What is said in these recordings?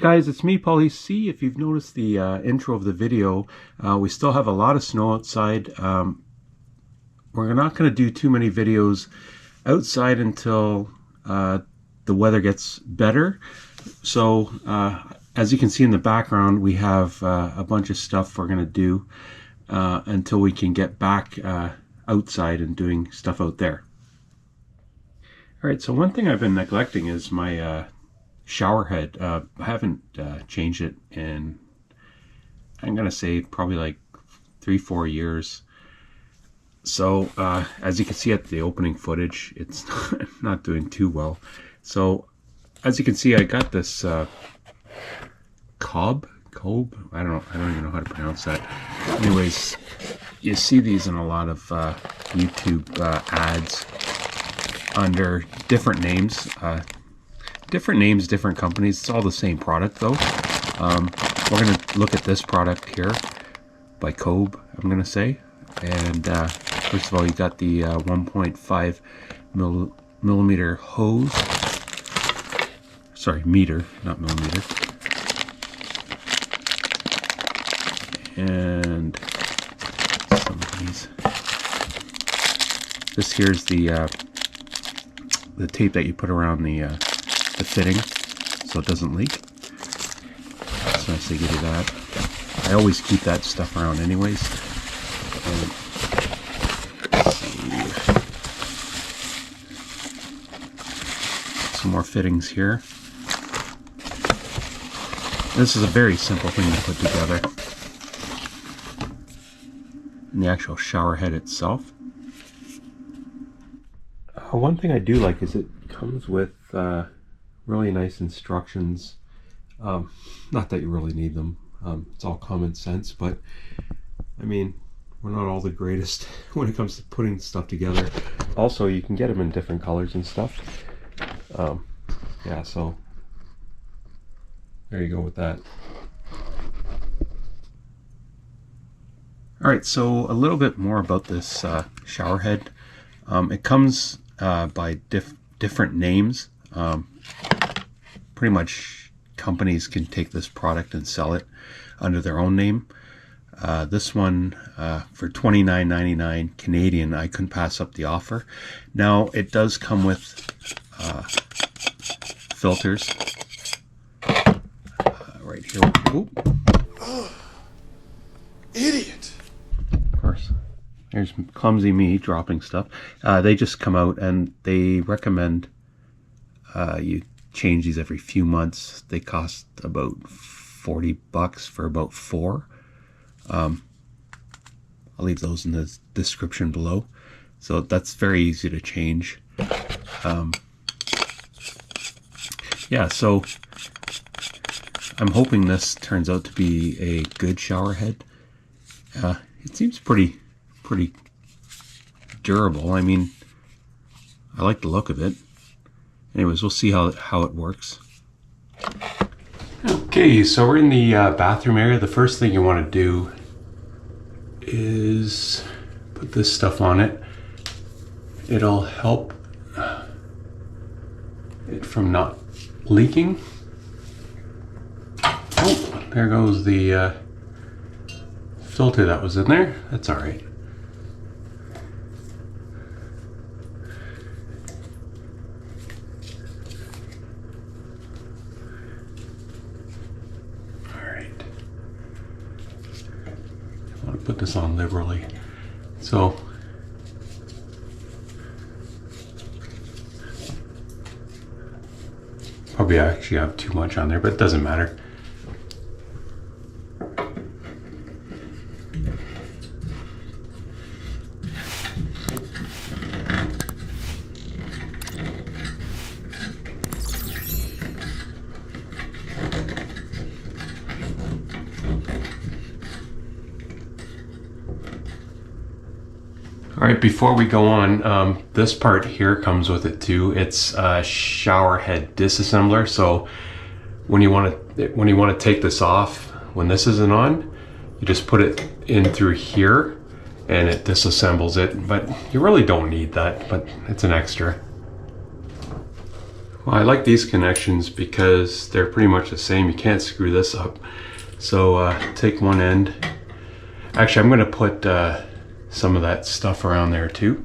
guys, it's me, 𝙑𝙖𝙧. If you've noticed the intro of the video, we still have a lot of snow outside. We're not going to do too many videos outside until the weather gets better. So as you can see in the background, we have a bunch of stuff we're going to do until we can get back outside and doing stuff out there. Alright, so one thing I've been neglecting is my showerhead. I haven't changed it in, I'm gonna say, probably like 3-4 years. So as you can see at the opening footage, it's not doing too well. So as you can see, I got this Cobbe, I don't even know how to pronounce that. Anyways, you see these in a lot of YouTube ads under different names. Different companies. It's all the same product though. We're going to look at this product here by Cobbe, I'm going to say. And first of all, you got the 1.5 millimeter hose. Sorry, meter, not millimeter. And some of these. This here's the tape that you put around the fitting so it doesn't leak. It's nice they give you that. I always keep that stuff around anyways. And some more fittings here. This is a very simple thing to put together. And the actual shower head itself. One thing I do like is it comes with really nice instructions. Not that you really need them. It's all common sense, but I mean, we're not all the greatest when it comes to putting stuff together. Also, you can get them in different colors and stuff. Yeah, so there you go with that. Alright, so a little bit more about this shower head. It comes by different names. Pretty much companies can take this product and sell it under their own name. This one for $29.99 Canadian, I couldn't pass up the offer. Now it does come with filters right here. Oh, idiot! Of course. There's clumsy me dropping stuff. They just come out and they recommend you change these every few months. They cost about $40 for about 4. I'll leave those in the description below. So that's very easy to change. Yeah, so I'm hoping this turns out to be a good shower head. It seems pretty durable. I mean, I like the look of it. Anyways, we'll see how it works. Okay, so we're in the bathroom area. The first thing you want to do is put this stuff on it. It'll help it from not leaking. Oh, there goes the filter that was in there. That's all right. Put this on liberally. So probably actually have too much on there, but it doesn't matter. Alright, before we go on, this part here comes with it too. It's a shower head disassembler. So when you want to take this off, when this isn't on, you just put it in through here and it disassembles it. But you really don't need that, but it's an extra. Well, I like these connections because they're pretty much the same. You can't screw this up. So take one end. Actually, I'm going to put some of that stuff around there too.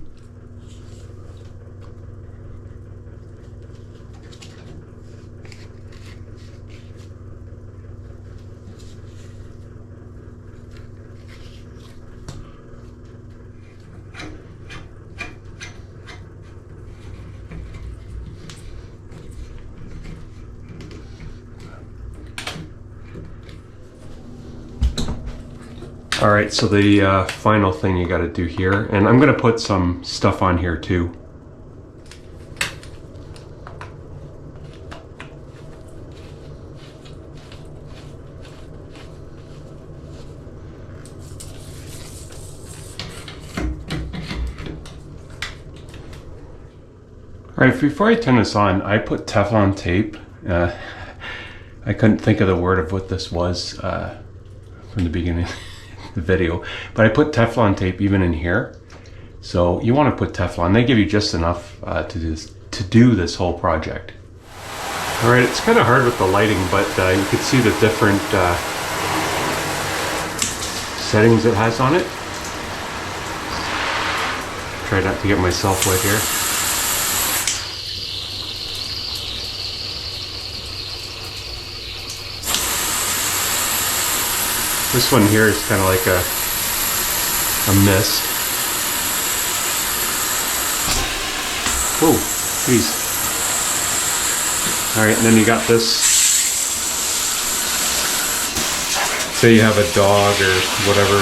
Alright, so the final thing you got to do here, and I'm going to put some stuff on here too. Alright, before I turn this on, I put Teflon tape. I couldn't think of the word of what this was from the beginning. The video, but I put Teflon tape even in here. So you want to put Teflon. They give you just enough to do this whole project. All right, it's kind of hard with the lighting, but you can see the different settings it has on it. Try not to get myself wet here. This one here is kind of like a mist. Oh, geez. All right, and then you got this. Say you have a dog or whatever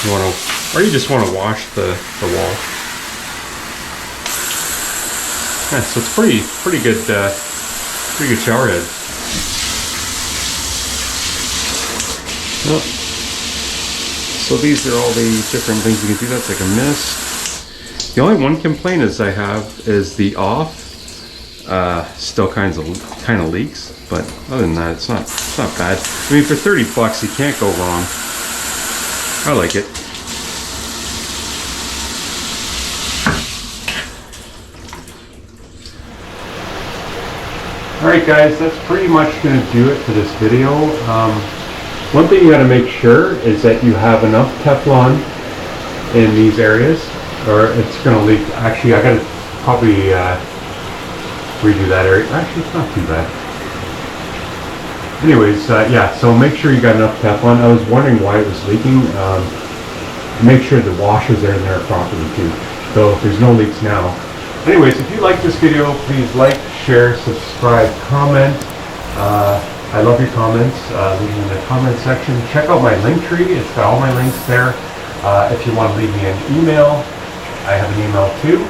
you want to, or you just want to wash the wall. Yeah, so it's pretty good shower head. Well, so these are all the different things you can do. That's like a mist. The only one complaint I have is the off still kind of leaks, but other than that, it's not bad. I mean, for 30 bucks, you can't go wrong. I like it. All right, guys, that's pretty much going to do it for this video. One thing you got to make sure is that you have enough Teflon in these areas, or it's going to leak. Actually, I got to probably redo that area. Actually, it's not too bad. Anyways, yeah, so make sure you got enough Teflon. I was wondering why it was leaking. Make sure the washers are in there properly too, so there's no leaks now. Anyways, if you like this video, please like, share, subscribe, comment. I love your comments. Leave them in the comment section. Check out my link tree. It's got all my links there. If you want to leave me an email, I have an email too.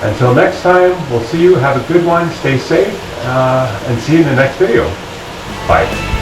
Until next time, we'll see you. Have a good one. Stay safe, and see you in the next video. Bye.